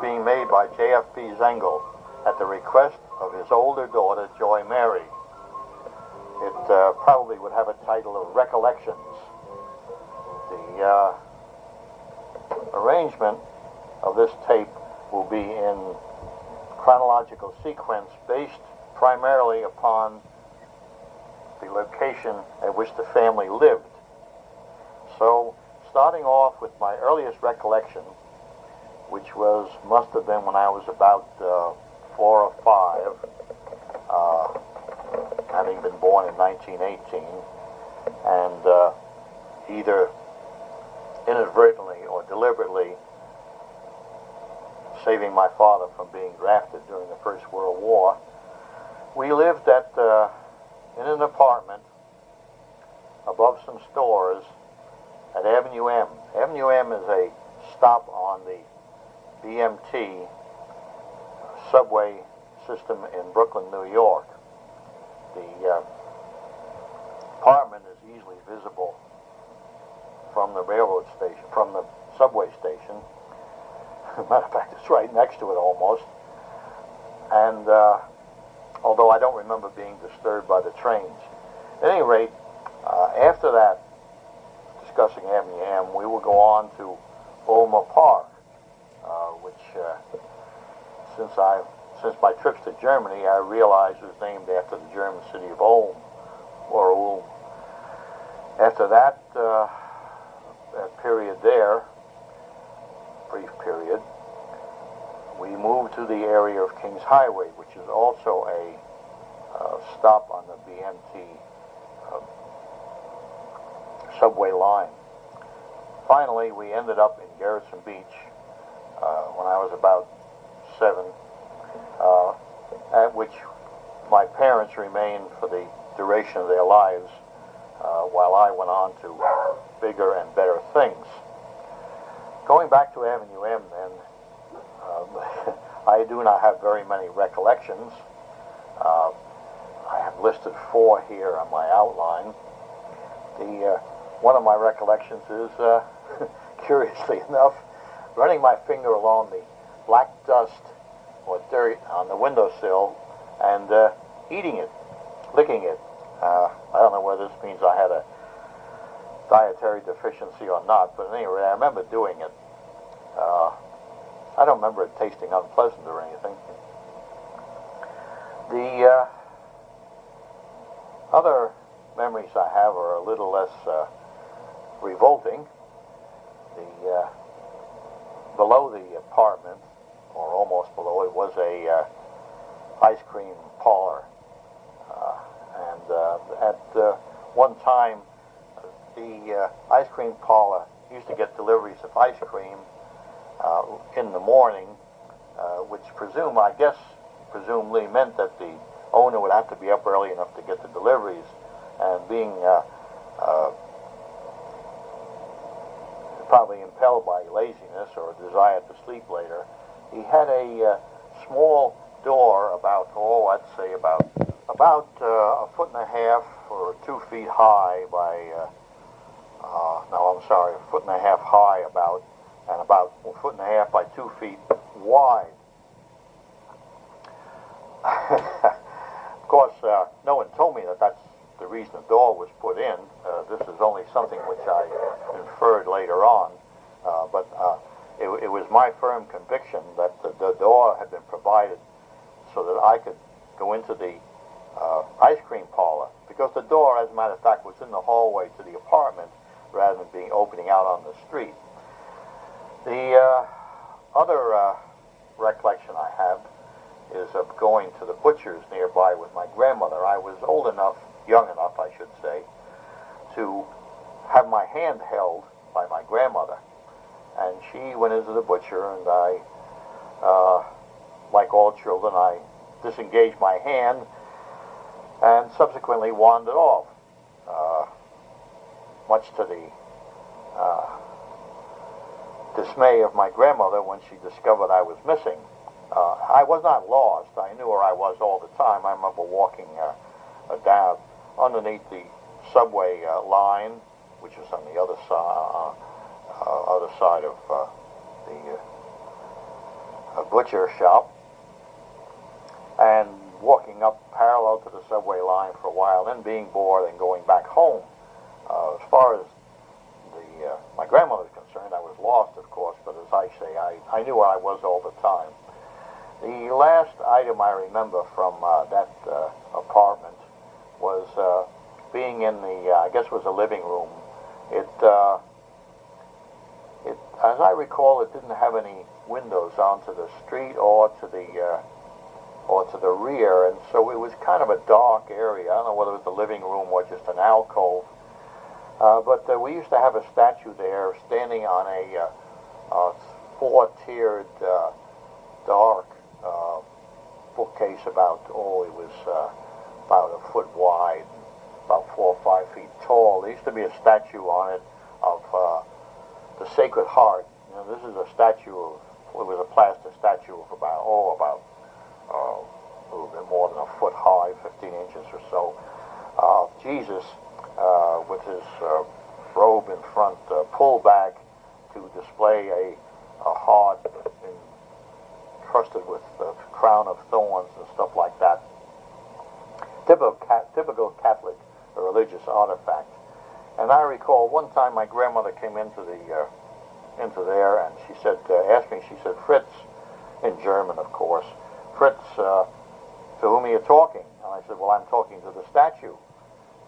being made by JFP Zengel at the request of his older daughter, Joy Mary. It probably would have a title of Recollections. The arrangement of this tape will be in chronological sequence based primarily upon the location at which the family lived. So, starting off with my earliest recollection, which must have been when I was about 4 or 5, having been born in 1918, and either inadvertently or deliberately saving my father from being drafted during the First World War. We lived in an apartment above some stores at Avenue M. Avenue M is a stop on the BMT subway system in Brooklyn, New York. The apartment is easily visible from the railroad station, from the subway station. Matter of fact, it's right next to it almost. And although I don't remember being disturbed by the trains. At any rate, after that, discussing Avenue M, we will go on to Ulmer Park, which since my trips to Germany, I realized was named after the German city of Ulm, or Ulm. After that period there, brief period, we moved to the area of Kings Highway, which is also a stop on the BMT subway line. Finally, we ended up in Gerritsen Beach when I was about 7, at which my parents remained for the duration of their lives while I went on to bigger and better things. Going back to Avenue M then, I do not have very many recollections. I have listed 4 here on my outline. One of my recollections is, curiously enough, running my finger along the black dust or dirt on the windowsill and eating it, licking it. I don't know whether this means I had a dietary deficiency or not, but anyway, I remember doing it. I don't remember it tasting unpleasant or anything. The other memories I have are a little less revolting. Below the apartment, or almost below it, was a ice cream parlor. And at one time, the ice cream parlor used to get deliveries of ice cream in the morning, which presumably meant that the owner would have to be up early enough to get the deliveries, and being probably impelled by laziness or a desire to sleep later, he had a small door about a foot and a half or 2 feet high by a foot and a half high and about a foot and a half by 2 feet wide. Of course, no one told me that that's the reason the door was put in. This is only something which I inferred later on. But it was my firm conviction that the door had been provided so that I could go into the ice cream parlor, because the door, as a matter of fact, was in the hallway to the apartment rather than being opening out on the street. The other recollection I have is of going to the butcher's nearby with my grandmother. I was young enough, I should say, to have my hand held by my grandmother. And she went into the butcher, and I, like all children, I disengaged my hand and subsequently wandered off, much to the dismay of my grandmother when she discovered I was missing. I was not lost. I knew where I was all the time. I remember walking down underneath the subway line, which was on the other side of a butcher shop, and walking up parallel to the subway line for a while, then being bored and going back home. As far as my grandmother's concerned, I was lost, of course, but as I say, I knew where I was all the time. The last item I remember from that apartment was being in the, I guess it was a living room. As I recall, it didn't have any windows onto the street or to the rear, and so it was kind of a dark area. I don't know whether it was the living room or just an alcove. But we used to have a statue there standing on a four-tiered dark bookcase about, it was about a foot wide, about 4 or 5 feet tall. There used to be a statue on it of the Sacred Heart. You know, this is a statue of, it was a plaster statue of about a little bit more than a foot high, 15 inches or so. Jesus with his robe in front pulled back to display a heart encrusted with a crown of thorns and stuff like that. Typical Catholic religious artifact. And I recall one time my grandmother came into there, and she said, asked me, she said, "Fritz," in German, of course, "Fritz, to whom are you talking?" And I said, "Well, I'm talking to the statue."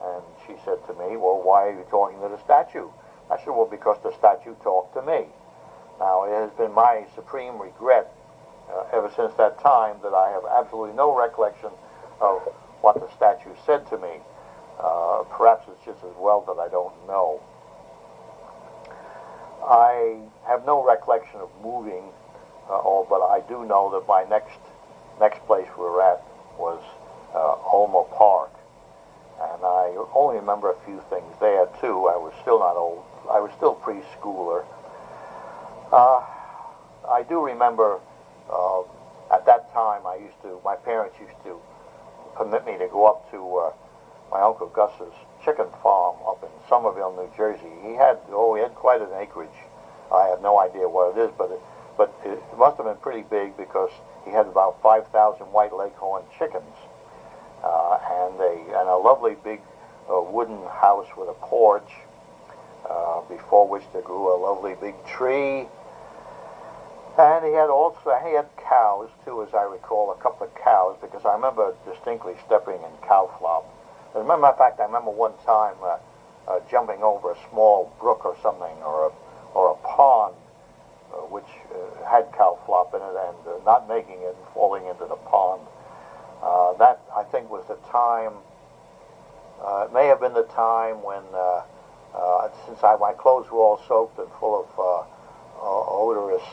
And she said to me, "Well, why are you talking to the statue?" I said, "Well, because the statue talked to me." Now, it has been my supreme regret ever since that time that I have absolutely no recollection of what the statue said to me. Perhaps it's just as well that I don't know. I have no recollection of moving, but I do know that my next place we were at was Ulmer Park. And I only remember a few things there, too. I was still not old. I was still preschooler. I do remember at that time my parents used to permit me to go up to my Uncle Gus's chicken farm up in Somerville, New Jersey. He had quite an acreage. I have no idea what it is, but it must have been pretty big because he had about 5,000 white leghorn chickens. And a lovely big wooden house with a porch, before which there grew a lovely big tree. And he had cows too, as I recall, a couple of cows, because I remember distinctly stepping in cow flop. I remember one time jumping over a small brook or something, or a pond, which had cow flop in it, and not making it and falling into the pond. That, I think, was the time, it may have been the time when, since my clothes were all soaked and full of odorous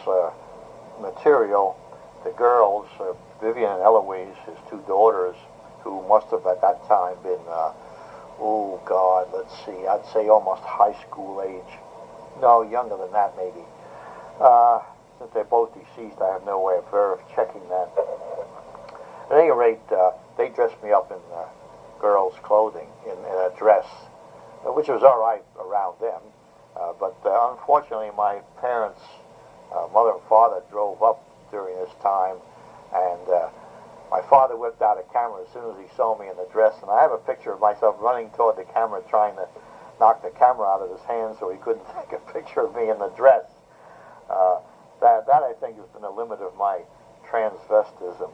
material, the girls, Vivian and Eloise, his two daughters, who must have at that time been, let's see, I'd say almost high school age. No, younger than that maybe. Since they're both deceased, I have no way of checking that. At any rate, they dressed me up in girls' clothing, in a dress, which was all right around them. But unfortunately, my parents, mother and father, drove up during this time, and my father whipped out a camera as soon as he saw me in the dress, and I have a picture of myself running toward the camera, trying to knock the camera out of his hand so he couldn't take a picture of me in the dress. That I think has been the limit of my transvestism.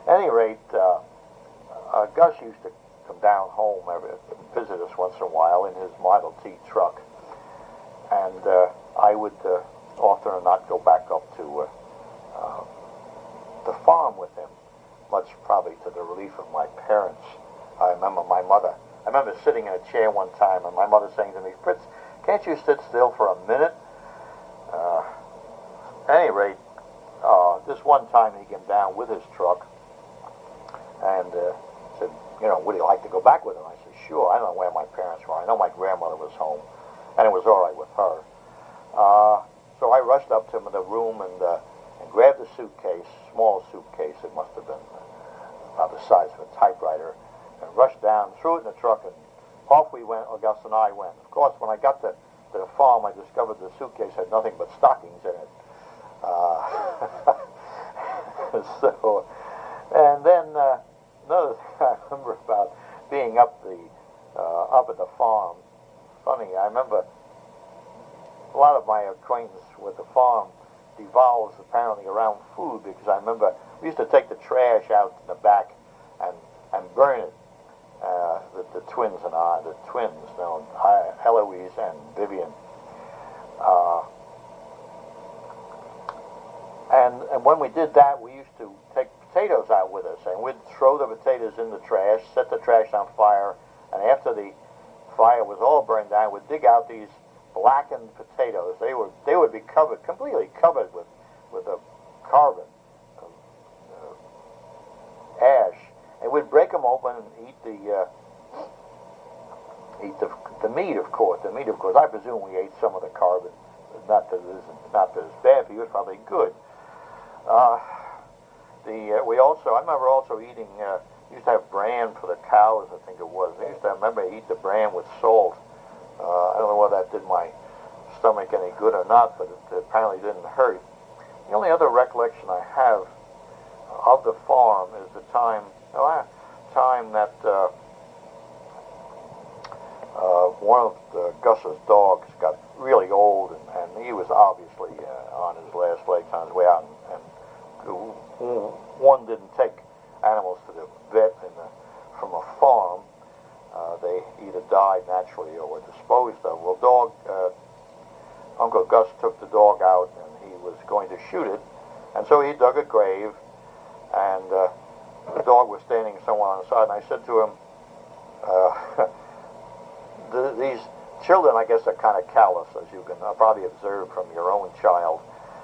At any rate, Gus used to come down home and visit us once in a while in his Model T truck, and I would often or not go back up to the farm with him, much probably to the relief of my parents. I remember sitting in a chair one time and my mother saying to me, "Fritz, can't you sit still for a minute?" At any rate, this one time he came down with his truck and said, "Would you like to go back with him?" I said, "Sure." I don't know where my parents were. I know my grandmother was home, and it was all right with her. So I rushed up to him in the room and grabbed a suitcase, small suitcase. It must have been about the size of a typewriter, and rushed down, threw it in the truck, and off we went. Gus and I went. Of course, when I got to the farm, I discovered the suitcase had nothing but stockings in it. So, and then another thing I remember about being up at the farm. Funny, I remember a lot of my acquaintance with the farm devolves apparently around food, because I remember we used to take the trash out in the back and burn it. The twins and the twins, Eloise and Vivian. And when we did that, we used to take potatoes out with us, and we'd throw the potatoes in the trash, set the trash on fire, and after the fire was all burned down, we'd dig out these blackened potatoes. They would be completely covered with a carbon, ash, and we'd break them open and eat the meat, of course. The meat, of course. I presume we ate some of the carbon. Not that it's bad for you. It's probably good. I remember also eating. Used to have bran for the cows, I think it was. I used to remember eat the bran with salt. I don't know whether that did my stomach any good or not, but it apparently didn't hurt. The only other recollection I have of the farm is the time that one of Gus's dogs got really old, and he was obviously on his last legs on his way out, and one didn't take animals to the vet from a farm. They either died naturally or were disposed of. Well, Uncle Gus took the dog out, and he was going to shoot it, and so he dug a grave, and the dog was standing somewhere on the side, and I said to him, these children, I guess, are kind of callous, as you can probably observe from your own child.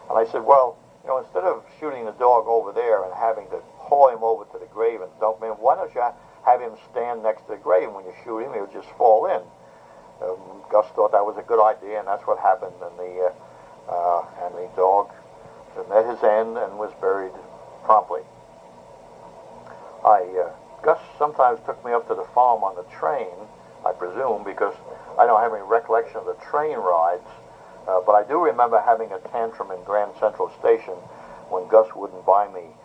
And I said, well, instead of shooting the dog over there and having to haul him over to the grave and dump him, why don't you have him stand next to the grave, and when you shoot him, he'll just fall in. Gus thought that was a good idea, and that's what happened. And the dog met his end and was buried promptly. Gus sometimes took me up to the farm on the train, I presume, because I don't have any recollection of the train rides, but I do remember having a tantrum in Grand Central Station when Gus wouldn't buy me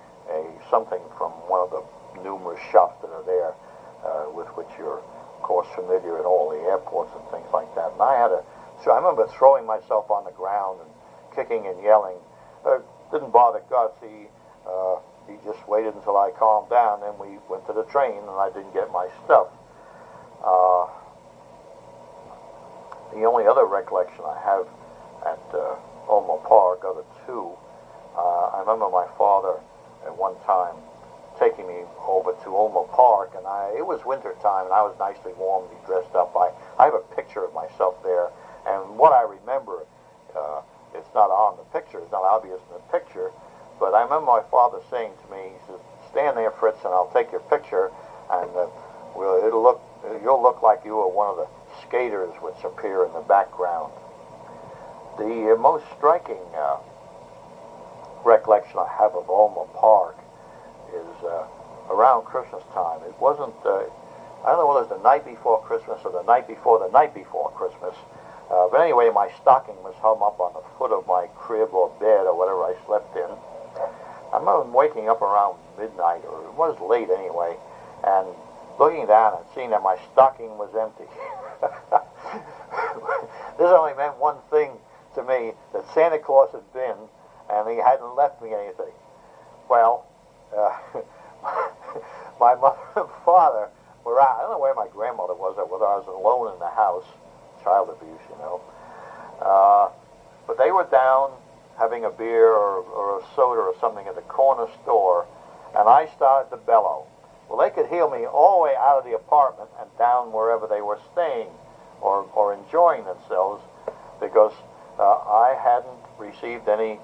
something from one of the numerous shops that are there, with which you're, of course, familiar at all the airports and things like that. And I remember throwing myself on the ground and kicking and yelling. Didn't bother Gus. He just waited until I calmed down, and we went to the train, and I didn't get my stuff. The only other recollection I have at Ulmer Park, other two, I remember my father at one time taking me over to Ulmer Park, and it was winter time, and I was nicely warmly dressed up. I have a picture of myself there, and what I remember, it's not on the picture, it's not obvious in the picture, but I remember my father saying to me, he says, "Stand there, Fritz, and I'll take your picture, and you'll look like you are one of the skaters which appear in the background." The most striking recollection I have of Ulmer Park is around Christmas time. It wasn't, I don't know whether it was the night before Christmas or the night before Christmas, but anyway, my stocking was hung up on the foot of my crib or bed or whatever I slept in. I remember waking up around midnight, or it was late anyway, and looking down and seeing that my stocking was empty. This only meant one thing to me, that Santa Claus had been, and he hadn't left me anything. Well, my mother and father were out. I don't know where my grandmother was, or whether I was alone in the house. Child abuse, but they were down having a beer or a soda or something at the corner store, and I started to bellow. Well, they could hear me all the way out of the apartment and down wherever they were staying or enjoying themselves, because I hadn't received anything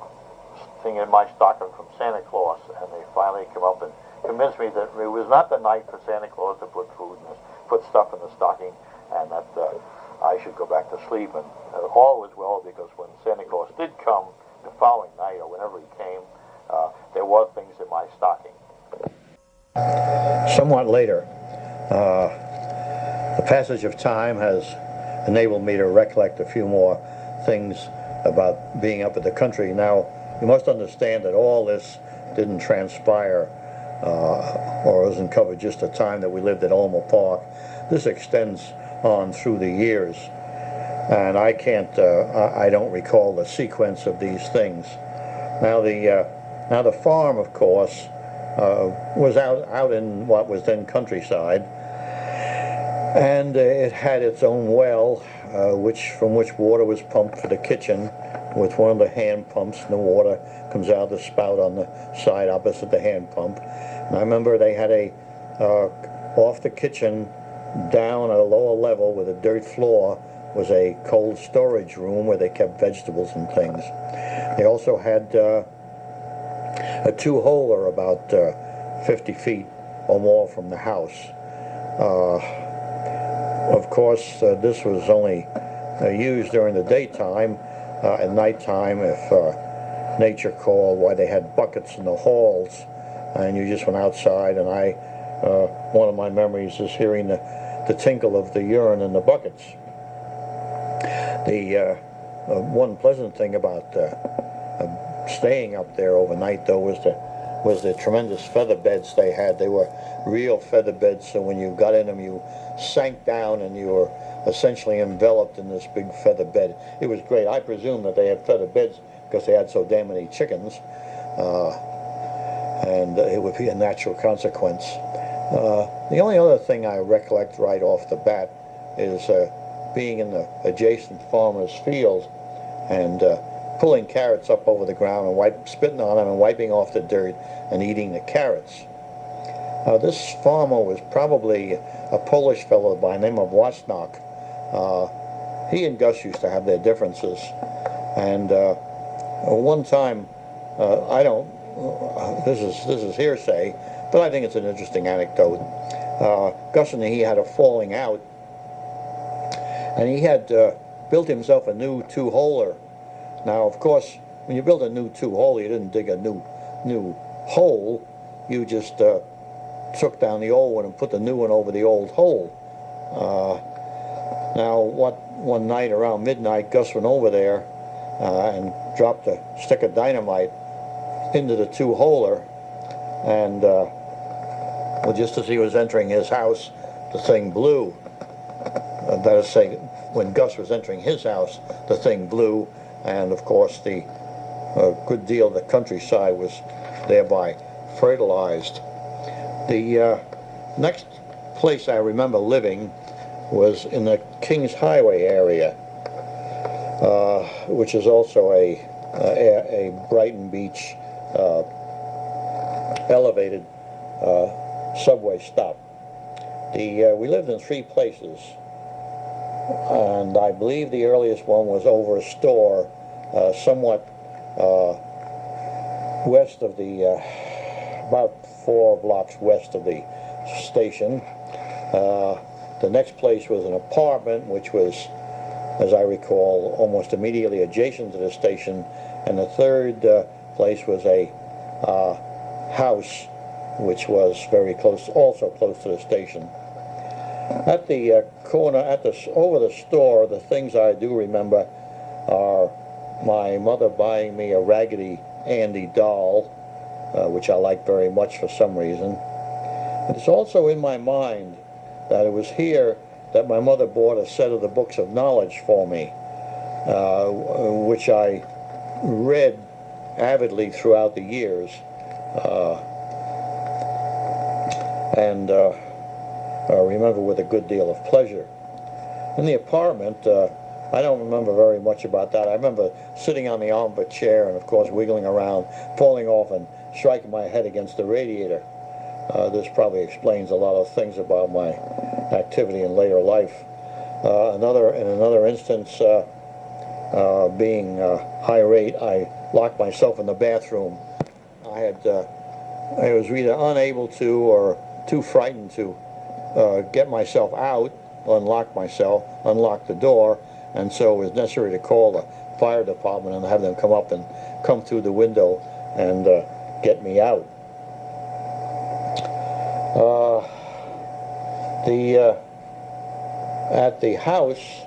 in my stocking from Santa Claus, and they finally come up and convinced me that it was not the night for Santa Claus to put stuff in the stocking, and that I should go back to sleep. And all was well, because when Santa Claus did come the following night, or whenever he came, there were things in my stocking. Somewhat later, the passage of time has enabled me to recollect a few more things about being up at the country. Now, you must understand that all this didn't transpire or wasn't covered just the time that we lived at Ulmer Park. This extends on through the years, and I don't recall the sequence of these things. Now the farm, of course, was out in what was then countryside, and it had its own well, from which water was pumped for the kitchen with one of the hand pumps, and the water comes out of the spout on the side opposite the hand pump. And I remember they had off the kitchen, down at a lower level with a dirt floor, was a cold storage room where they kept vegetables and things. They also had a two-holer about 50 feet or more from the house. Of course, this was only used during the daytime. At nighttime, if nature called, why, they had buckets in the halls, and you just went outside. And one of my memories is hearing the tinkle of the urine in the buckets. The one pleasant thing about staying up there overnight, though, was the tremendous feather beds they had. They were real feather beds, so when you got in them, you sank down and you were essentially enveloped in this big feather bed. It was great. I presume that they had feather beds because they had so damn many chickens, and it would be a natural consequence. The only other thing I recollect right off the bat is being in the adjacent farmer's field and pulling carrots up over the ground and spitting on them and wiping off the dirt and eating the carrots. This farmer was probably a Polish fellow by the name of Wasnok. He and Gus used to have their differences, and one time, this is hearsay, but I think it's an interesting anecdote. Gus and he had a falling out, and he had built himself a new two-holer. Now, of course, when you build a new two-hole, you didn't dig a new hole. You just took down the old one and put the new one over the old hole. Now, one night around midnight, Gus went over there and dropped a stick of dynamite into the two-holer, and well, just as he was entering his house, the thing blew. That is to say, when Gus was entering his house, the thing blew, and of course the good deal of the countryside was thereby fertilized. The next place I remember living was in the Kings Highway area, which is also a Brighton Beach elevated subway stop. We lived in three places, and I believe the earliest one was over a store somewhat west of about 4 blocks west of the station. The next place was an apartment, which was, as I recall, almost immediately adjacent to the station, and the third place was a house, which was very close, also close to the station. At the corner, over the store, the things I do remember are my mother buying me a Raggedy Andy doll, which I like very much for some reason. And it's also in my mind that it was here that my mother bought a set of the books of knowledge for me, which I read avidly throughout the years, and I remember with a good deal of pleasure. In the apartment, I don't remember very much about that. I remember sitting on the arm of a chair and, of course, wiggling around, falling off and striking my head against the radiator. This probably explains a lot of things about my activity in later life. In another instance, being irate, I locked myself in the bathroom. I was either unable to or too frightened to get myself out, unlock the door, and so it was necessary to call the fire department and have them come up and come through the window and get me out. At the house,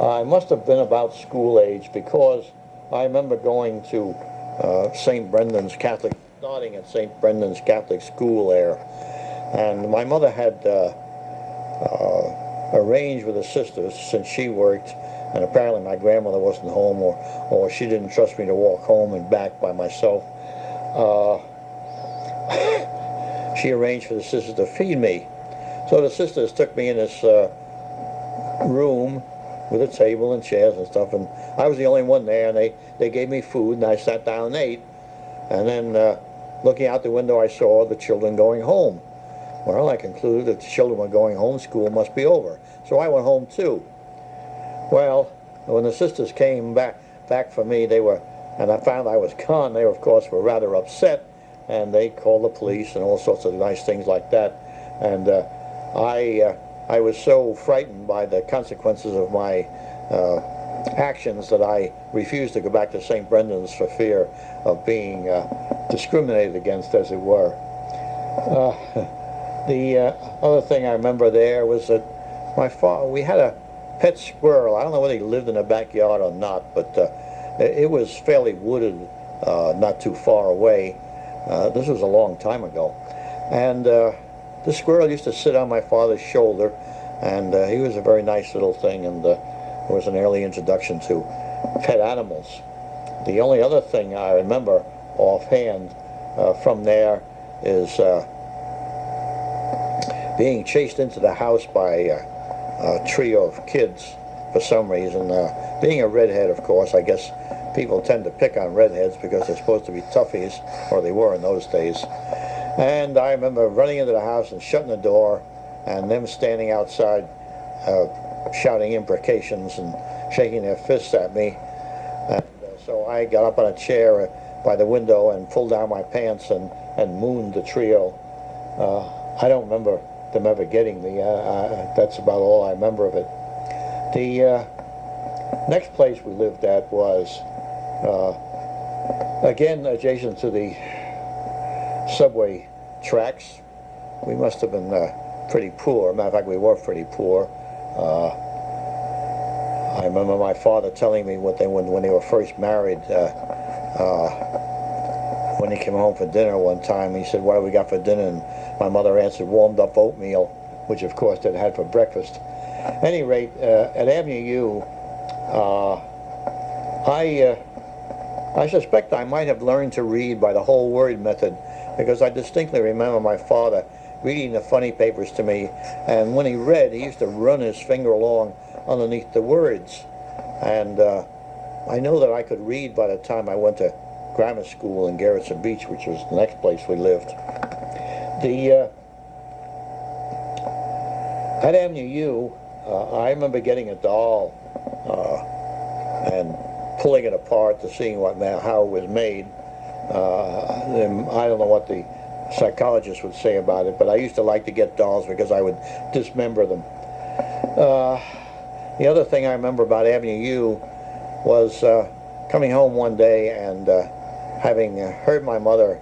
I must have been about school age, because I remember going to St. Brendan's Catholic starting at St. Brendan's Catholic School there. And my mother had arranged with the sisters, since she worked, and apparently my grandmother wasn't home, or she didn't trust me to walk home and back by myself. She arranged for the sisters to feed me. So the sisters took me in this room with a table and chairs and stuff, and I was the only one there, and they gave me food, and I sat down and ate. And then looking out the window, I saw the children going home. Well, I concluded that the children were going home, school must be over. So I went home too. Well, when the sisters came back for me, and I found I was gone, they of course were rather upset, and they called the police and all sorts of nice things like that. And I was so frightened by the consequences of my actions that I refused to go back to St. Brendan's for fear of being discriminated against, as it were. The other thing I remember there was that we had a pet squirrel. I don't know whether he lived in the backyard or not, but it was fairly wooded, not too far away. This was a long time ago. And the squirrel used to sit on my father's shoulder, and he was a very nice little thing, and it was an early introduction to pet animals. The only other thing I remember offhand from there is being chased into the house by a trio of kids for some reason. Being a redhead, of course, I guess people tend to pick on redheads because they're supposed to be toughies, or they were in those days. And I remember running into the house and shutting the door, and them standing outside shouting imprecations and shaking their fists at me. And so I got up on a chair by the window and pulled down my pants and mooned the trio. I don't remember them ever getting me. That's about all I remember of it. The next place we lived at was, again, adjacent to the subway tracks. We must have been pretty poor. Matter of fact, we were pretty poor. I remember my father telling me when they were first married, when he came home for dinner one time, he said, "What have we got for dinner?" And my mother answered, "Warmed up oatmeal," which of course they'd had for breakfast. At any rate, at Avenue U, I suspect I might have learned to read by the whole word method, because I distinctly remember my father reading the funny papers to me, and when he read, he used to run his finger along underneath the words. And I know that I could read by the time I went to grammar school in Gerritsen Beach, which was the next place we lived. At Avenue U, I remember getting a doll and pulling it apart to see how it was made. I don't know what the psychologists would say about it, but I used to like to get dolls because I would dismember them. The other thing I remember about Avenue U was coming home one day and having heard my mother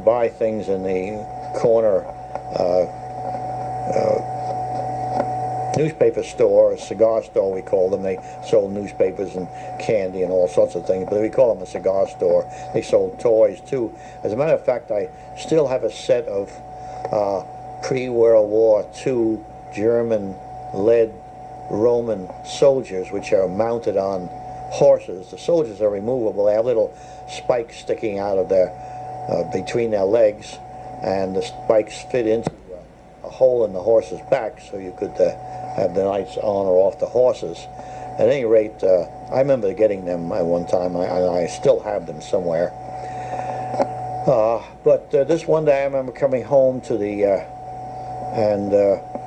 buy things in the corner newspaper store, a cigar store we called them. They sold newspapers and candy and all sorts of things, but we call them a cigar store. They sold toys too. As a matter of fact, I still have a set of pre-World War II German led Roman soldiers, which are mounted on horses. The soldiers are removable. They have little spikes sticking out of their between their legs, and the spikes fit into a hole in the horse's back, so you could have the lights on or off the horses. At any rate, I remember getting them at one time, and I still have them somewhere. But this one day I remember coming home to the,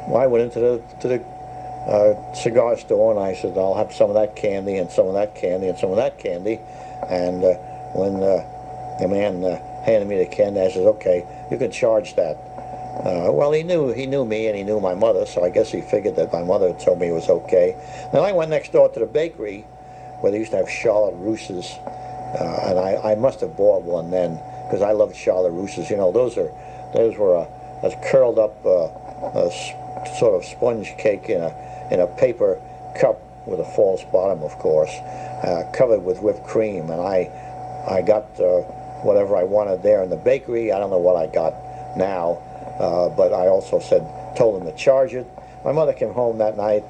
I went into the cigar store, and I said, "I'll have some of that candy and some of that candy and some of that candy." And when the man handed me the candy, I said, "Okay, you can charge that." Well, he knew me and he knew my mother, so I guess he figured that my mother told me it was okay. Then I went next door to the bakery where they used to have Charlotte Russes, and I must have bought one then because I loved Charlotte Russes. You know, those were a curled up sort of sponge cake in a paper cup with a false bottom, of course, covered with whipped cream, and I I got whatever I wanted there in the bakery. I don't know what I got now, but I also told them to charge it. My mother came home that night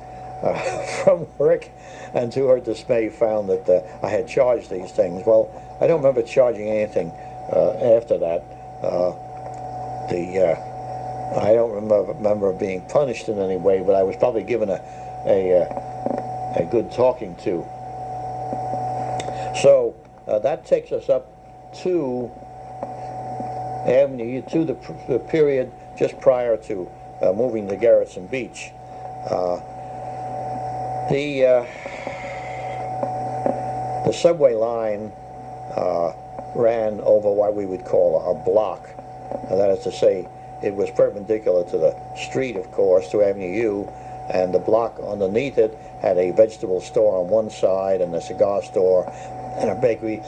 from work, and to her dismay found that I had charged these things. Well, I don't remember charging anything after that. I don't remember being punished in any way, but I was probably given a good talking to. So that takes us up to Avenue U, to the period just prior to moving to Gerritsen Beach. The subway line ran over what we would call a block. That is to say, it was perpendicular to the street, of course, to Avenue U, and the block underneath it had a vegetable store on one side and a cigar store and a bakery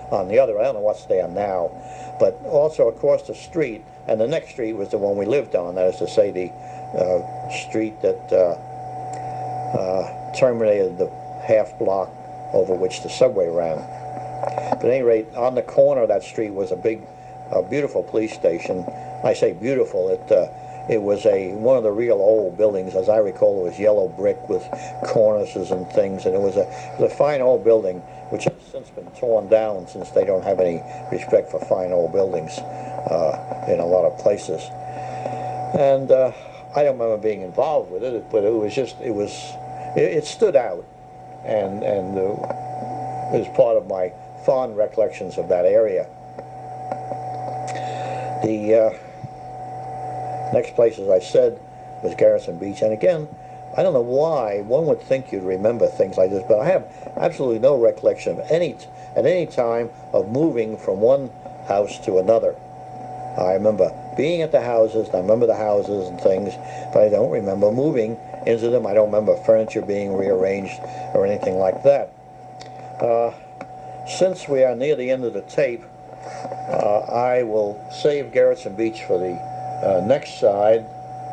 on the other. I don't know what's there now, but also across the street, and the next street was the one we lived on. That is to say, the street that terminated the half block over which the subway ran. But at any rate, on the corner of that street was a big, beautiful police station. I say beautiful. It was one of the real old buildings. As I recall, it was yellow brick with cornices and things, and it was a fine old building, which has since been torn down since they don't have any respect for fine old buildings in a lot of places. And I don't remember being involved with it, but it stood out, and it was part of my fond recollections of that area. The next place, as I said, was Gerritsen Beach, and again, I don't know why one would think you'd remember things like this, but I have absolutely no recollection of at any time of moving from one house to another. I remember being at the houses, and I remember the houses and things, but I don't remember moving into them. I don't remember furniture being rearranged or anything like that. Since we are near the end of the tape, I will save Gerritsen Beach for the next side.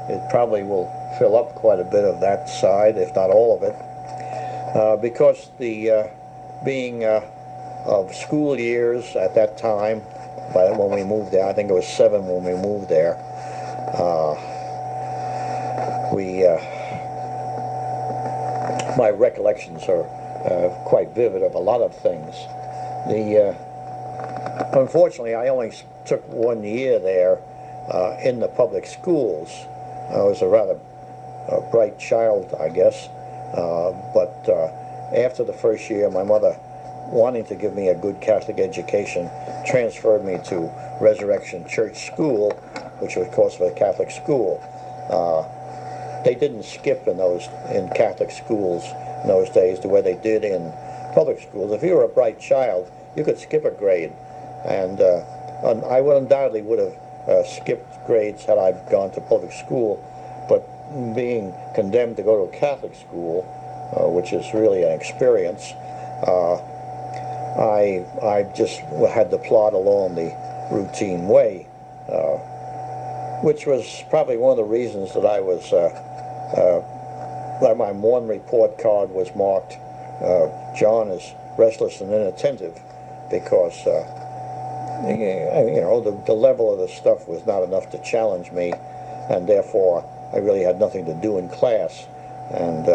It probably will fill up quite a bit of that side, if not all of it, because the being of school years at that time, when we moved there, I think it was 7 when we moved there, my recollections are quite vivid of a lot of things. Unfortunately, I only took 1 year there in the public schools. I was a rather bright child, I guess, but after the first year, my mother, wanting to give me a good Catholic education, transferred me to Resurrection Church School, which was, of course, a Catholic school. They didn't skip in Catholic schools in those days the way they did in public schools. If you were a bright child, you could skip a grade, and I undoubtedly would have skipped grades had I gone to public school, but being condemned to go to a Catholic school, which is really an experience, I just had to plod along the routine way, which was probably one of the reasons that I was, my one report card was marked, John is restless and inattentive, because the level of the stuff was not enough to challenge me, and therefore I really had nothing to do in class. And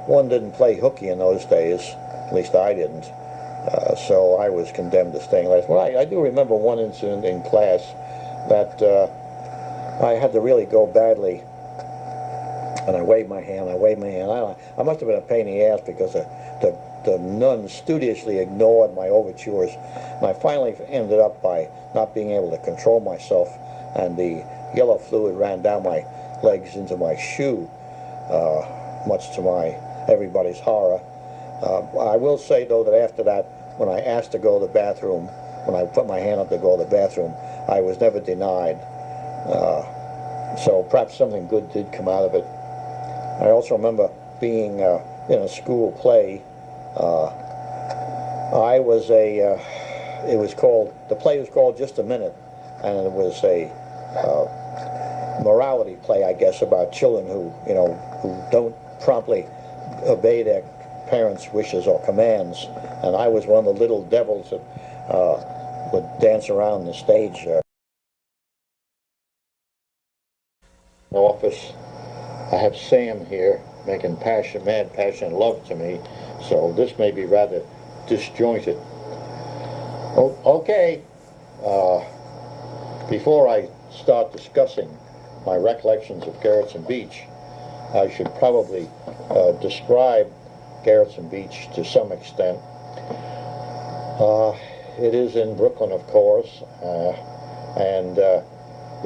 one didn't play hooky in those days, at least I didn't, so I was condemned to staying late. Well, I do remember one incident in class that I had to really go badly, and I waved my hand. I must have been a pain in the ass, because the nuns studiously ignored my overtures, and I finally ended up by not being able to control myself, and the yellow fluid ran down my legs into my shoe, much to everybody's horror. I will say, though, that after that, when I asked to go to the bathroom, when I put my hand up to go to the bathroom, I was never denied. So perhaps something good did come out of it. I also remember being in a school play. The play was called Just a Minute, and it was a morality play, I guess, about children who don't promptly obey their parents' wishes or commands, and I was one of the little devils that would dance around the stage office. I have Sam here making mad passion love to me, so this may be rather disjointed. Okay, before I start discussing my recollections of Gerritsen Beach, I should probably describe Gerritsen Beach to some extent. It is in Brooklyn, of course, and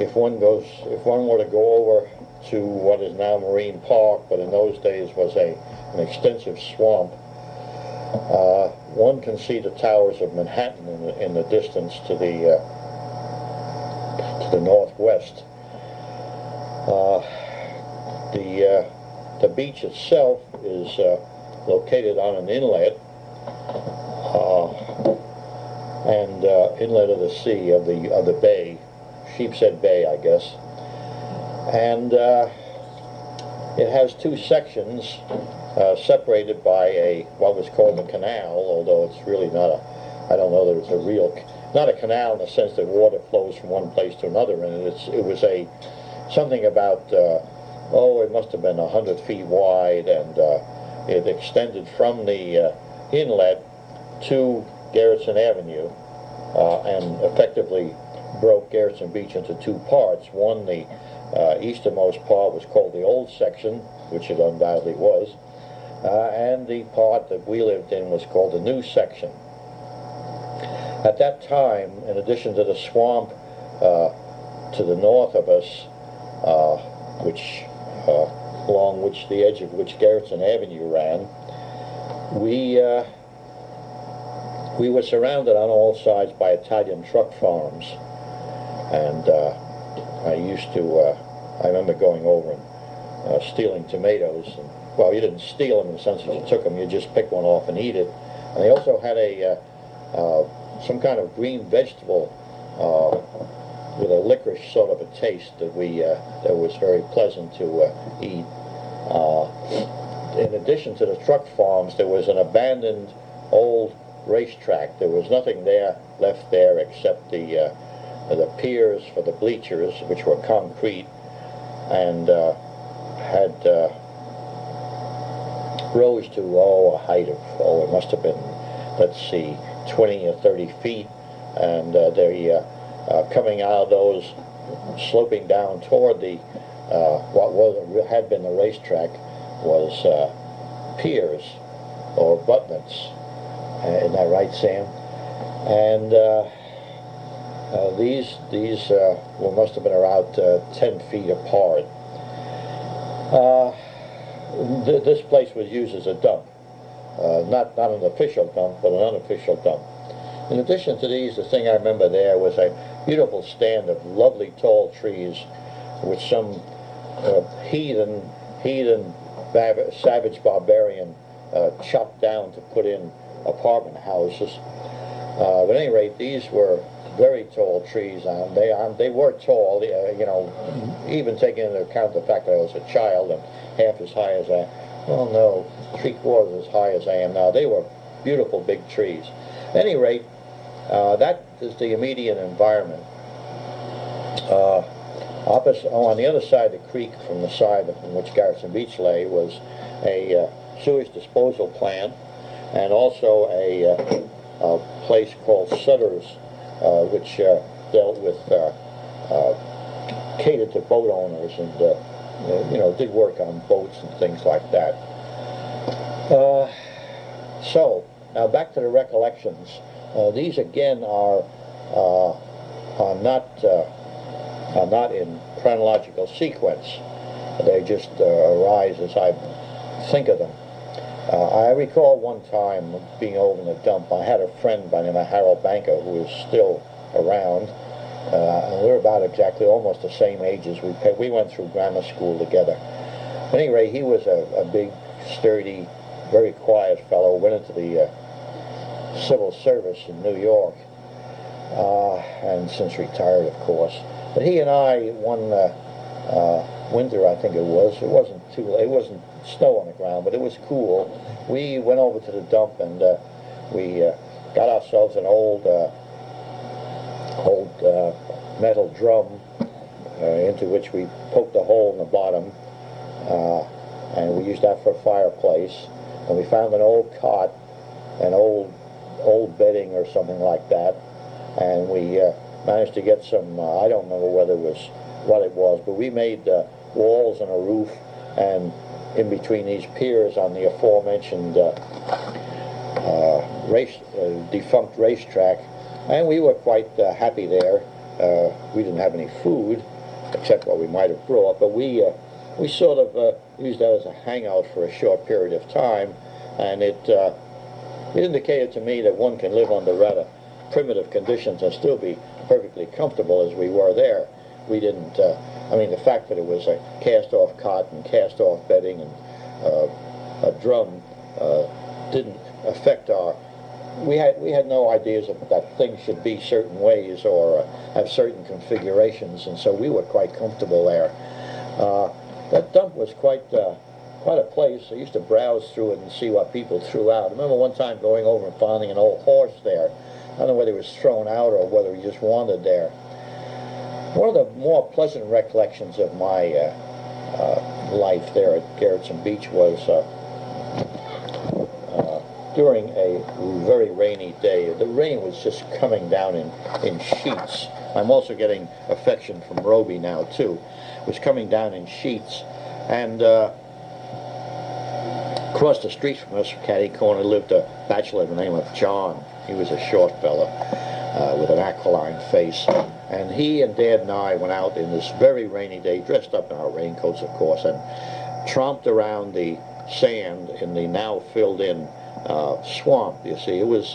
if one were to go over to what is now Marine Park, but in those days was an extensive swamp, one can see the towers of Manhattan in the distance to the northwest. The beach itself is located on an inlet, inlet of the sea, of the bay, Sheepshead Bay, I guess. And it has two sections separated by what was called a canal, although it's really not I don't know that it's not a canal in the sense that water flows from one place to another, and it was something about, it must have been 100 feet wide, and it extended from the inlet to Gerritsen Avenue, and effectively broke Gerritsen Beach into two parts. One, the easternmost part, was called the old section, which it undoubtedly was, and the part that we lived in was called the new section. At that time, in addition to the swamp to the north of us, along which the edge of which Gerritsen Avenue ran, we were surrounded on all sides by Italian truck farms, and I remember going over and stealing tomatoes. And, well, you didn't steal them in the sense that you took them; you just picked one off and eat it. And they also had some kind of green vegetable with a licorice sort of a taste that was very pleasant to eat. In addition to the truck farms, there was an abandoned old racetrack. There was nothing left there except the piers for the bleachers, which were concrete, and had rose to a height of it must have been, let's see, 20 or 30 feet, and they coming out of those, sloping down toward the had been the racetrack, was piers or abutments. Isn't that right, Sam? And these must have been around 10 feet apart. This place was used as a dump, not an official dump, but an unofficial dump. In addition to these, the thing I remember there was a beautiful stand of lovely tall trees, with some heathen savage barbarian chopped down to put in apartment houses. But at any rate, these were very tall trees. They were tall, even taking into account the fact that I was a child and half as high as three-quarters as high as I am now. They were beautiful big trees. At any rate, that is the immediate environment. On the other side of the creek, from the side from which Gerritsen Beach lay, was a sewage disposal plant, and also a place called Sutter's, which dealt with, catered to boat owners, and did work on boats and things like that. So now back to the recollections. These again are not in chronological sequence. They just arise as I think of them. I recall one time being over in the dump. I had a friend by the name of Harold Banker who is still around. And we're about exactly almost the same age as we went through grammar school together. At any rate, he was a big, sturdy, very quiet fellow. Went into the civil service in New York, and since retired, of course. But he and I, one winter, I think it wasn't snow on the ground, but it was cool. We went over to the dump and we got ourselves an old metal drum into which we poked a hole in the bottom, and we used that for a fireplace. And we found an old cot, an old bedding or something like that, and we managed to get some, I don't remember whether it was what it was, but we made walls and a roof, and in between these piers on the aforementioned defunct racetrack, and we were quite happy there. We didn't have any food, except what we might have brought, but we sort of used that as a hangout for a short period of time, and it indicated to me that one can live under rather primitive conditions and still be perfectly comfortable as we were there. We didn't, I mean, the fact that it was a cast-off cot and cast-off bedding and a drum didn't affect our, we had no ideas of that things should be certain ways or have certain configurations, and so we were quite comfortable there. That dump was quite a place. I used to browse through it and see what people threw out. I remember one time going over and finding an old horse there. I don't know whether it was thrown out or whether he just wandered there. One of the more pleasant recollections of my life there at Gerritsen Beach was during a very rainy day. The rain was just coming down in sheets. I'm also getting affection from Roby now too. It was coming down in sheets, and across the street from us, catty corner, lived a bachelor by the name of John. He was a short fella with an aquiline face, and he and Dad and I went out in this very rainy day, dressed up in our raincoats, of course, and tromped around the sand in the now filled-in swamp. You see, it was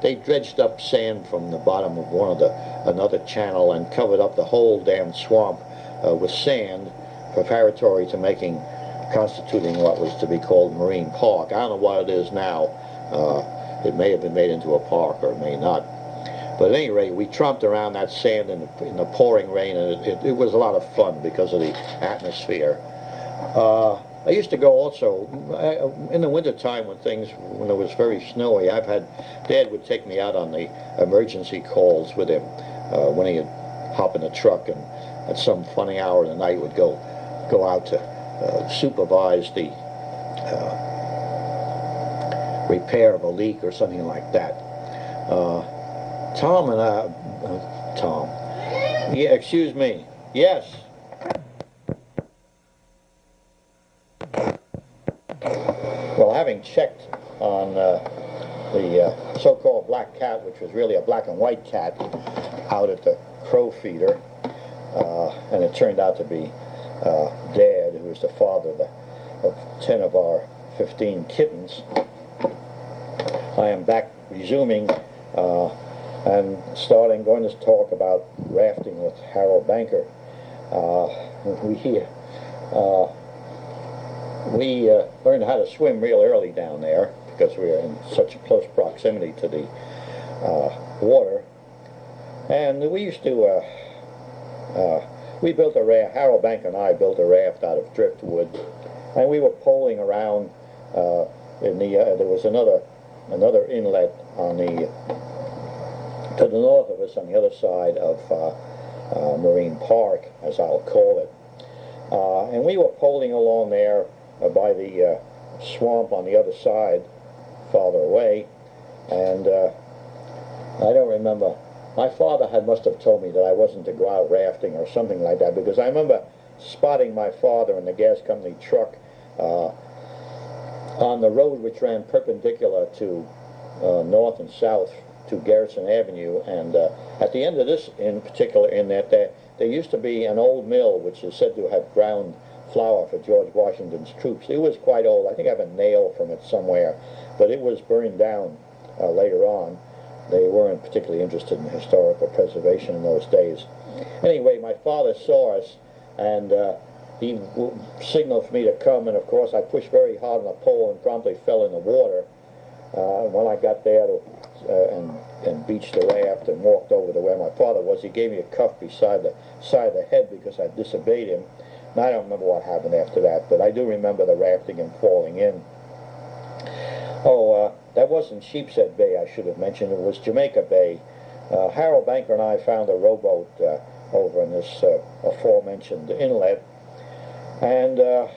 they dredged up sand from the bottom of another channel and covered up the whole damn swamp with sand, preparatory to constituting what was to be called Marine Park. I don't know what it is now. It may have been made into a park or it may not. But at any rate, we tromped around that sand in the pouring rain, and it was a lot of fun because of the atmosphere. I used to go also in the wintertime when it was very snowy. Dad would take me out on the emergency calls with him when he'd hop in the truck, and at some funny hour of the night would go out to supervise the repair of a leak or something like that. Tom and I, Tom, yeah, excuse me, yes. Well, having checked on the so-called black cat, which was really a black and white cat, out at the crow feeder, and it turned out to be Dad, who was the father of 10 of our 15 kittens. I am back resuming and going to talk about rafting with Harold Banker. We learned how to swim real early down there because we were in such close proximity to the water. And we used to, we built a raft, Harold Banker and I built a raft out of driftwood, and we were poling around there was another inlet to the north of us on the other side of Marine Park, as I'll call it. And we were poling along there by the swamp on the other side, farther away, and I don't remember. My father must have told me that I wasn't to go out rafting or something like that, because I remember spotting my father in the gas company truck on the road which ran perpendicular to north and south to Gerritsen Avenue, and at the end of this in particular, in that there used to be an old mill which is said to have ground flour for George Washington's troops. It was quite old. I think I have a nail from it somewhere, but it was burned down later on. They weren't particularly interested in historical preservation in those days. Anyway, my father saw us, and he signaled for me to come, and of course I pushed very hard on the pole and promptly fell in the water. When I got there and beached the raft and walked over to where my father was, he gave me a cuff beside the side of the head because I disobeyed him. I don't remember what happened after that, but I do remember the rafting and falling in. Oh, that wasn't Sheepshead Bay, I should have mentioned. It was Jamaica Bay. Harold Banker and I found a rowboat over in this aforementioned inlet, and it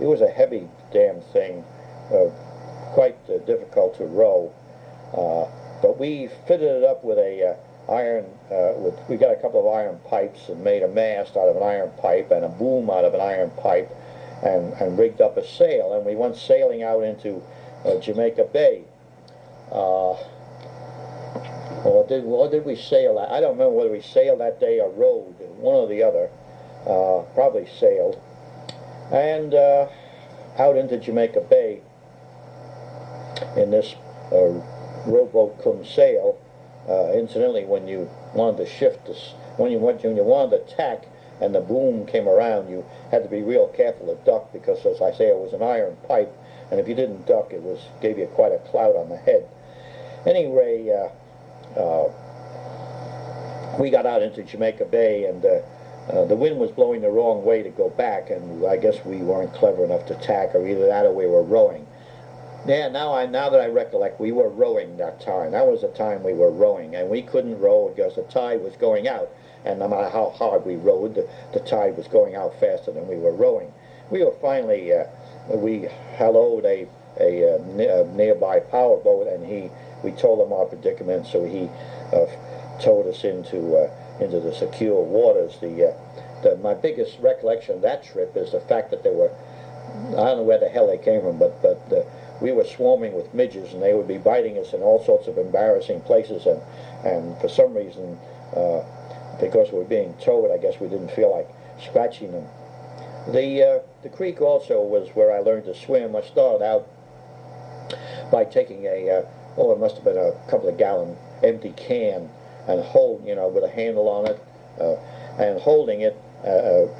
was a heavy damn thing, quite difficult to row, but we fitted it up with a we got a couple of iron pipes and made a mast out of an iron pipe and a boom out of an iron pipe, and rigged up a sail, and we went sailing out into Jamaica Bay. Or did we sail? I don't remember whether we sailed that day or rowed, one or the other. Probably sailed. And out into Jamaica Bay in this rowboat cum sail. Incidentally, when you wanted to shift this, when you wanted to tack and the boom came around, you had to be real careful to duck, because, as I say, it was an iron pipe, and if you didn't duck, it gave you quite a clout on the head. Anyway, we got out into Jamaica Bay, and the wind was blowing the wrong way to go back, and I guess we weren't clever enough to tack, or either that or we were rowing. Yeah, now that I recollect, we were rowing that time. That was the time we were rowing, and we couldn't row because the tide was going out, and no matter how hard we rowed, the tide was going out faster than we were rowing. We were finally, we helloed a nearby power boat, and we told him our predicament, so he towed us into the secure waters. My biggest recollection of that trip is the fact that there were, I don't know where the hell they came from, but we were swarming with midges, and they would be biting us in all sorts of embarrassing places, and for some reason, because we were being towed, I guess we didn't feel like scratching them. The creek also was where I learned to swim. I started out by taking it must have been a couple of gallon empty can, and with a handle on it, and holding it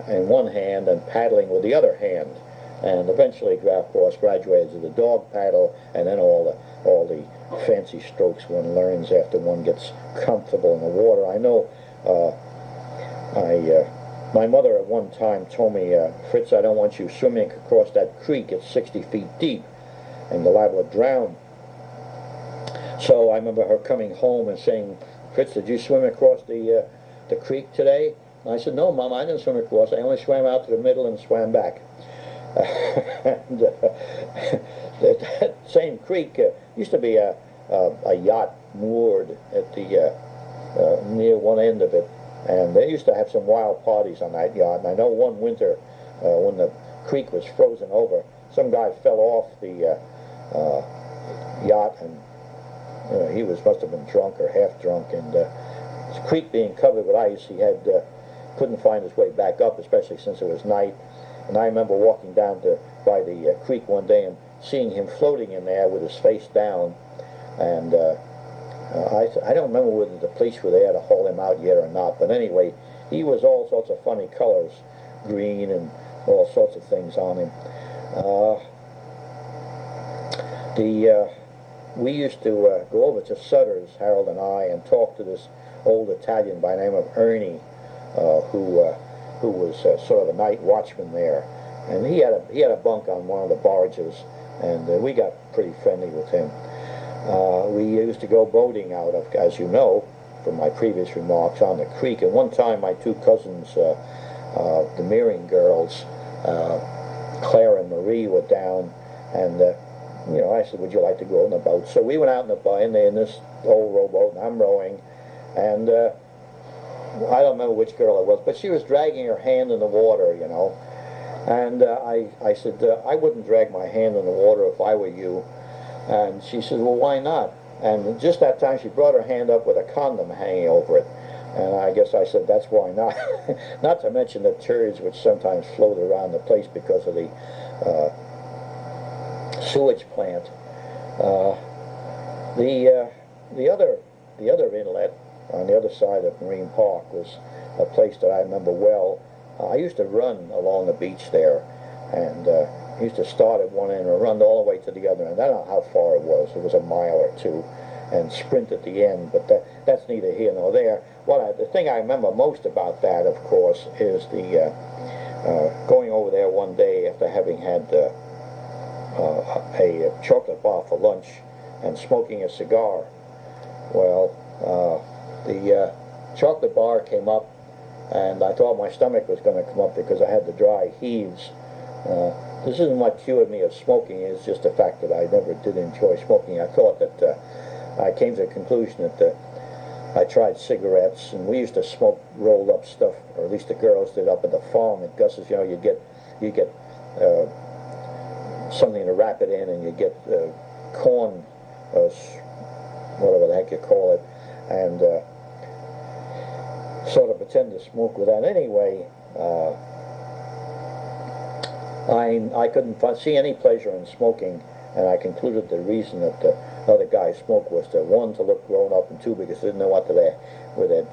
in one hand and paddling with the other hand. And eventually, of course, graduated to the dog paddle, and then all the fancy strokes one learns after one gets comfortable in the water. I know my mother at one time told me, Fritz, I don't want you swimming across that creek. It's 60 feet deep, and you're liable to drown. So I remember her coming home and saying, Fritz, did you swim across the creek today? And I said, no, Mom, I didn't swim across. I only swam out to the middle and swam back. And that same creek used to be a yacht moored at the near one end of it, and they used to have some wild parties on that yacht. And I know one winter when the creek was frozen over, some guy fell off the yacht, and he must have been drunk or half drunk, and the creek being covered with ice, he couldn't find his way back up, especially since it was night. And I remember walking down by the creek one day and seeing him floating in there with his face down, and I don't remember whether the police were there to haul him out yet or not, but anyway, he was all sorts of funny colors, green and all sorts of things on him. We used to go over to Sutter's, Harold and I, and talk to this old Italian by the name of Ernie, who was sort of a night watchman there, and he had a bunk on one of the barges, and we got pretty friendly with him. We used to go boating out of, as you know from my previous remarks, on the creek, and one time my two cousins, the Meering girls, Claire and Marie, were down, and I said, would you like to go in the boat? So we went out in this old rowboat, and I'm rowing, and I don't remember which girl it was, but she was dragging her hand in the water, and I said, I wouldn't drag my hand in the water if I were you. And she said, well, why not? And just that time she brought her hand up with a condom hanging over it, and I guess I said, that's why not. Not to mention the turds which sometimes float around the place because of the sewage plant. The other inlet on the other side of Marine Park was a place that I remember well. I used to run along the beach there, and used to start at one end and run all the way to the other end. I don't know how far it was. It was a mile or two. and sprint at the end, but that's neither here nor there. The thing I remember most about that, of course, is the going over there one day after having had a chocolate bar for lunch and smoking a cigar. Well, the chocolate bar came up, and I thought my stomach was going to come up because I had the dry heaves. This isn't what cured me of smoking, it's just the fact that I never did enjoy smoking. I thought that I came to the conclusion that I tried cigarettes, and we used to smoke rolled up stuff, or at least the girls did up at the farm at Gus's. You know, you get something to wrap it in, and you get corn, whatever the heck you call it, and sort of pretend to smoke with that. Anyway, I couldn't see any pleasure in smoking, and I concluded the reason that the other guys smoked was to, one, to look grown up, and two, because they didn't know what to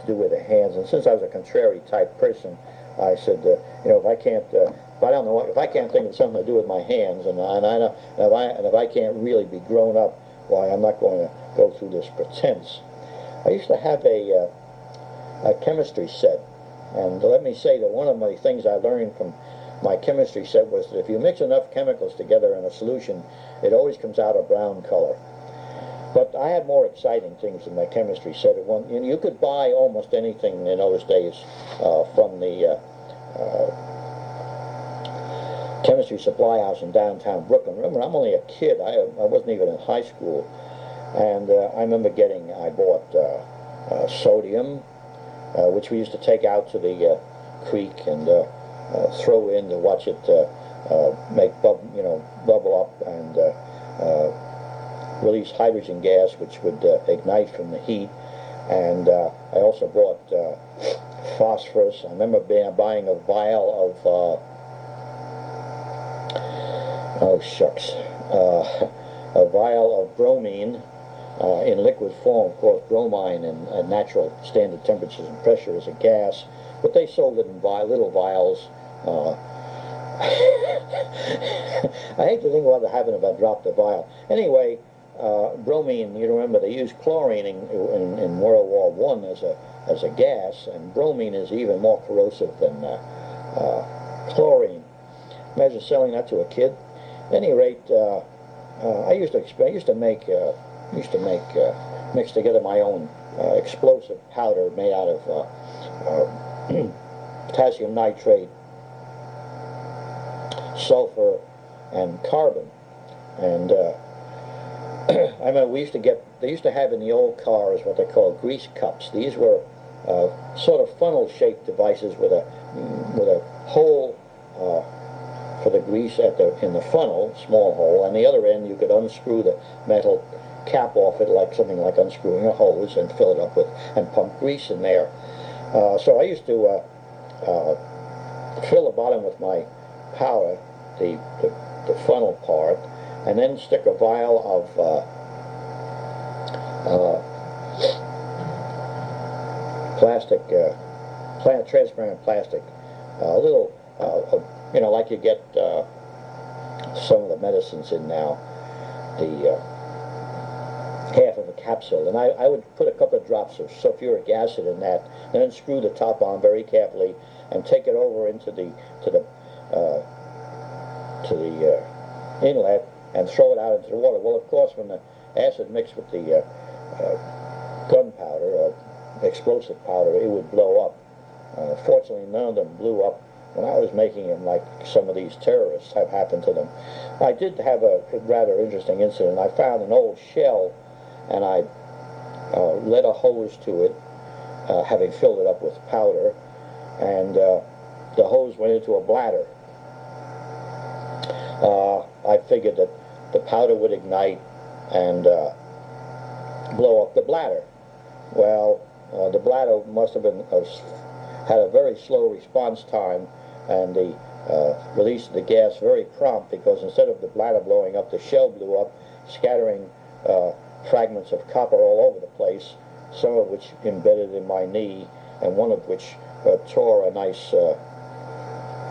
do with their hands. And since I was a contrary type person, I said, you know, if I can't think of something to do with my hands, and if I can't really be grown up, why, I'm not going to go through this pretense. I used to have a chemistry set, and let me say that one of the things I learned from my chemistry set was that if you mix enough chemicals together in a solution, it always comes out a brown color. But I had more exciting things in my chemistry set. You could buy almost anything in those days from the chemistry supply house in downtown Brooklyn. Remember, I'm only a kid. I wasn't even in high school. And I remember I bought sodium, which we used to take out to the creek and throw in to watch it bubble up and release hydrogen gas, which would ignite from the heat. And I also bought phosphorus. I remember buying a vial of a vial of bromine in liquid form. Of course, bromine at natural standard temperatures and pressure is a gas, but they sold it in little vials. I hate to think what would happen if I dropped the vial. Anyway, bromine, you remember they used chlorine in World War I as a gas, and bromine is even more corrosive than chlorine. Imagine selling that to a kid. At any rate, I used to mix together my own explosive powder made out of potassium nitrate, sulfur, and carbon. And I remember they used to have in the old cars what they call grease cups. These were sort of funnel-shaped devices with a hole for the grease in the funnel, small hole, and the other end you could unscrew the metal cap off it like something like unscrewing a hose and fill it up with and pump grease in there. So I used to fill the bottom with my powder, the funnel part, and then stick a vial of plastic, transparent plastic, a little, like you get some of the medicines in now, the half of a capsule, and I would put a couple of drops of sulfuric acid in that, and then screw the top on very carefully, and take it over into the inlet and throw it out into the water. Well, of course, when the acid mixed with the gunpowder or explosive powder, it would blow up. Fortunately, none of them blew up when I was making them, like some of these terrorists have happened to them. I did have a rather interesting incident. I found an old shell, and I led a hose to it, having filled it up with powder, and the hose went into a bladder. I figured that the powder would ignite and blow up the bladder. Well, the bladder must have had a very slow response time, and the release of the gas very prompt, because instead of the bladder blowing up, the shell blew up, scattering fragments of copper all over the place, some of which embedded in my knee, and one of which tore a nice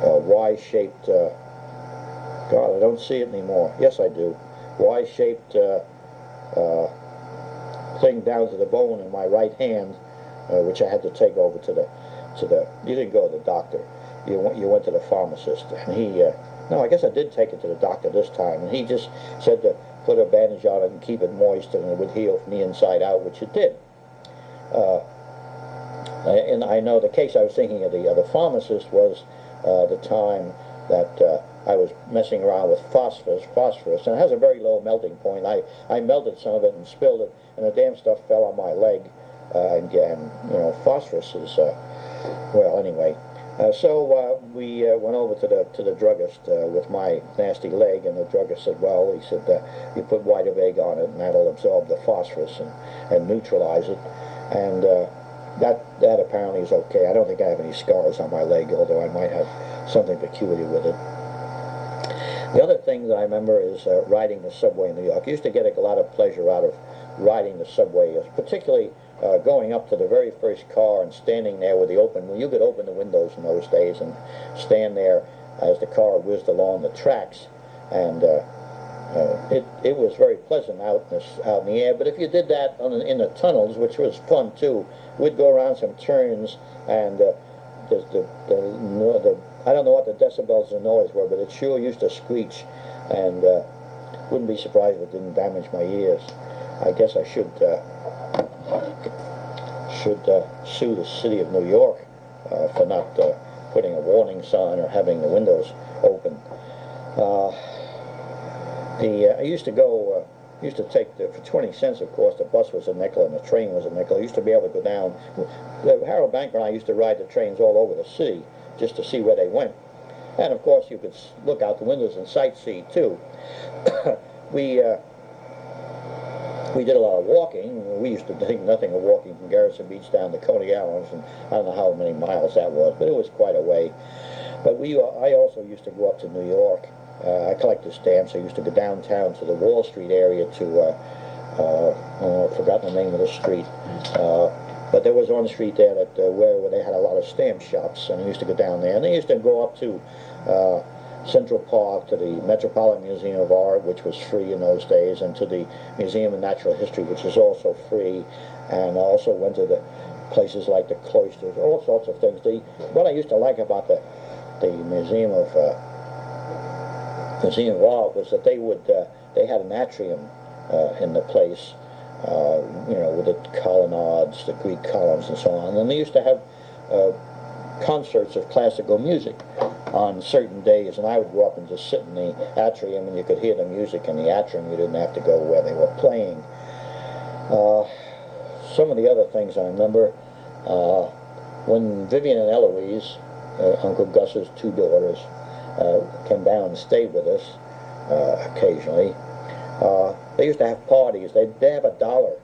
Y-shaped, God, I don't see it anymore. Yes, I do. Y-shaped thing down to the bone in my right hand, which I had to take over to the, you didn't go to the doctor, you went to the pharmacist, and he, no, I guess I did take it to the doctor this time, and he just said to put a bandage on it and keep it moist, and it would heal from the inside out, which it did. And I know the case I was thinking of, the pharmacist was the time that I was messing around with phosphorus, and it has a very low melting point. I melted some of it and spilled it, and the damn stuff fell on my leg. And you know, phosphorus is, well, anyway. So we went over to the druggist with my nasty leg, and the druggist said, well, he said, you put white of egg on it, and that'll absorb the phosphorus and neutralize it. And that apparently is okay. I don't think I have any scars on my leg, although I might have something peculiar with it. The other thing that I remember is riding the subway in New York. I used to get a lot of pleasure out of riding the subway, particularly going up to the very first car and standing there with the open, well, you could open the windows in those days and stand there as the car whizzed along the tracks, and it was very pleasant out in the air. But if you did that in the tunnels, which was fun too, we'd go around some turns, and I don't know what the decibels of the noise were, but it sure used to screech, and wouldn't be surprised if it didn't damage my ears. I guess I should sue the city of New York for not putting a warning sign or having the windows open. I used to take, for 20 cents, of course, the bus was a nickel and the train was a nickel. I used to be able to go down. Harold Banker and I used to ride the trains all over the city just to see where they went. And, of course, you could look out the windows and sightsee, too. We did a lot of walking. We used to think nothing of walking from Gerritsen Beach down to Coney Island, and I don't know how many miles that was, but it was quite a way. But I also used to go up to New York. I collected stamps. I used to go downtown to the Wall Street area to, I've forgotten the name of the street, but there was one street there that where they had a lot of stamp shops, and I used to go down there. And they used to go up to Central Park, to the Metropolitan Museum of Art, which was free in those days, and to the Museum of Natural History, which is also free, and I also went to the places like the cloisters, all sorts of things. What I used to like about the Museum of Art was that they had an atrium in the place, you know, with the colonnades, the Greek columns, and so on, and they used to have concerts of classical music on certain days, and I would go up and just sit in the atrium, and you could hear the music in the atrium. You didn't have to go where they were playing. Some of the other things I remember, when Vivian and Eloise, Uncle Gus's two daughters, came down and stayed with us occasionally, they used to have parties. They'd have $1.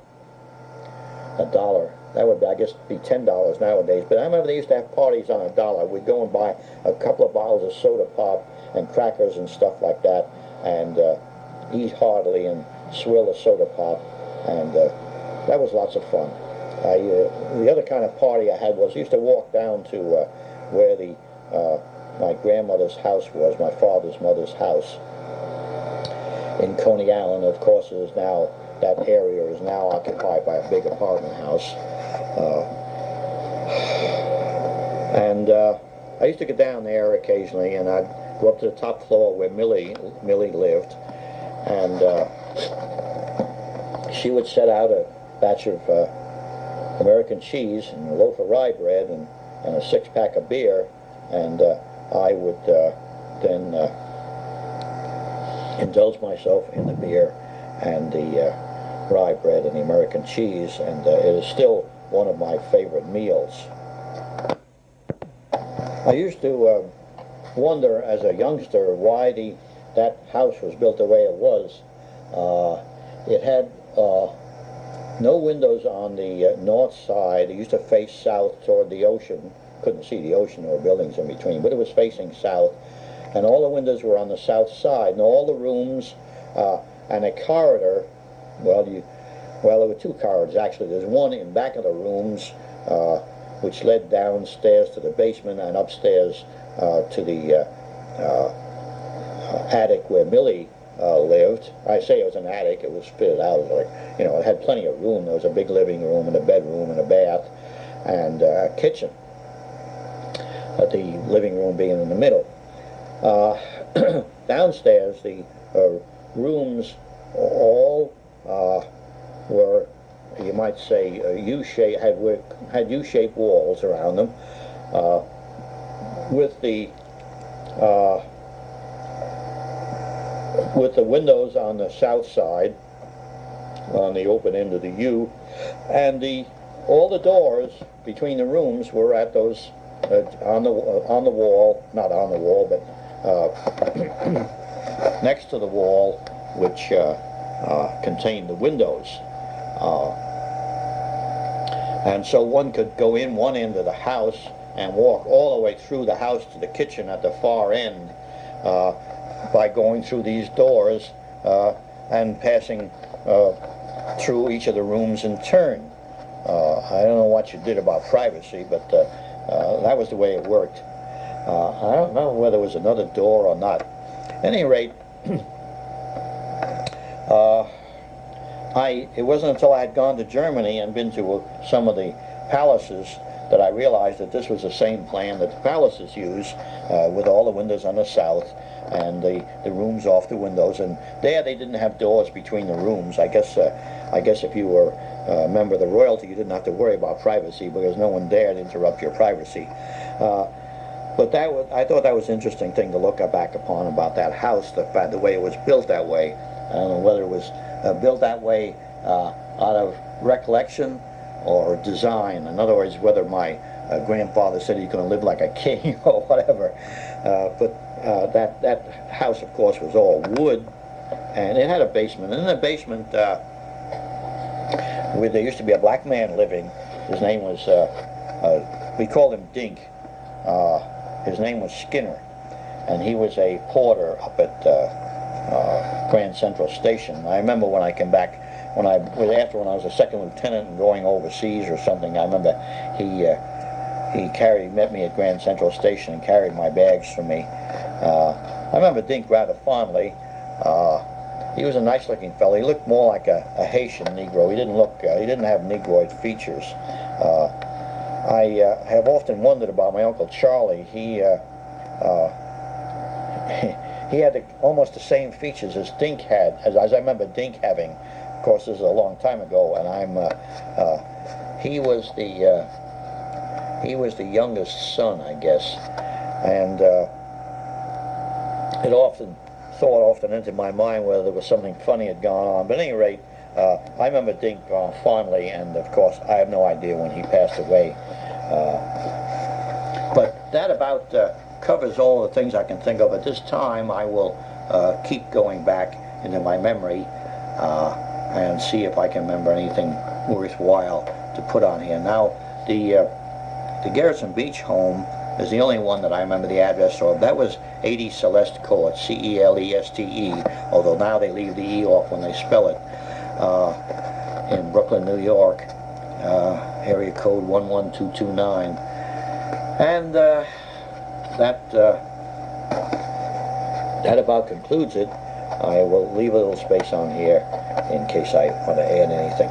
That would, I guess, be $10 nowadays. But I remember they used to have parties on $1. We'd go and buy a couple of bottles of soda pop and crackers and stuff like that, and eat heartily and swill the soda pop, and that was lots of fun. The other kind of party I had was I used to walk down to where my grandmother's house was, my father's mother's house in Coney Island. Of course, it is now, that area is now occupied by a big apartment house. And I used to get down there occasionally, and I'd go up to the top floor where Millie lived, and she would set out a batch of American cheese and a loaf of rye bread and a 6-pack of beer, and I would then indulge myself in the beer and the rye bread and the American cheese, and it is still one of my favorite meals. I used to wonder as a youngster why that house was built the way it was. It had no windows on the north side. It used to face south toward the ocean. Couldn't see the ocean or buildings in between, but it was facing south, and all the windows were on the south side, and all the rooms and a corridor. Well, there were two corridors actually. There's one in back of the rooms which led downstairs to the basement and upstairs to the attic where Millie lived. I say it was an attic. It was fitted out like, it had plenty of room. There was a big living room and a bedroom and a bath and a kitchen. But the living room being in the middle. Downstairs, the rooms all were, you might say, U-shaped, had U-shaped walls around them, with the windows on the south side, on the open end of the U, and all the doors between the rooms were at those on the wall, not on the wall, but next to the wall, which contained the windows. And so one could go in one end of the house and walk all the way through the house to the kitchen at the far end by going through these doors and passing through each of the rooms in turn. I don't know what you did about privacy, but that was the way it worked. I don't know whether it was another door or not. At any rate, it wasn't until I had gone to Germany and been to some of the palaces that I realized that this was the same plan that the palaces use, with all the windows on the south and the rooms off the windows. And there they didn't have doors between the rooms. I guess if you were a member of the royalty, you didn't have to worry about privacy because no one dared interrupt your privacy. But I thought that was an interesting thing to look back upon about that house, the way it was built that way. I don't know whether it was built that way out of recollection or design. In other words, whether my grandfather said he's going to live like a king or whatever. But that house, of course, was all wood, and it had a basement. And in the basement, where there used to be a black man living. His name was, we called him Dink. His name was Skinner, and he was a porter up at Grand Central Station. I remember when I came back, when I was a second lieutenant and going overseas or something, I remember he met me at Grand Central Station and carried my bags for me. I remember Dink rather fondly. He was a nice-looking fellow. He looked more like a Haitian Negro. He didn't have Negroid features. I have often wondered about my Uncle Charlie. He had almost the same features as Dink had, as I remember Dink having. Of course, this is a long time ago, and he was the youngest son, I guess, and it often entered my mind whether there was something funny had gone on. But at any rate, I remember Dink fondly, and of course, I have no idea when he passed away. But that about covers all the things I can think of at this time. I will keep going back into my memory and see if I can remember anything worthwhile to put on here. Now, the Gerritsen Beach home is the only one that I remember the address of. That was 80 Celeste Court, C-E-L-E-S-T-E, although now they leave the E off when they spell it, in Brooklyn, New York, area code 11229. And that about concludes it. I will leave a little space on here in case I want to add anything.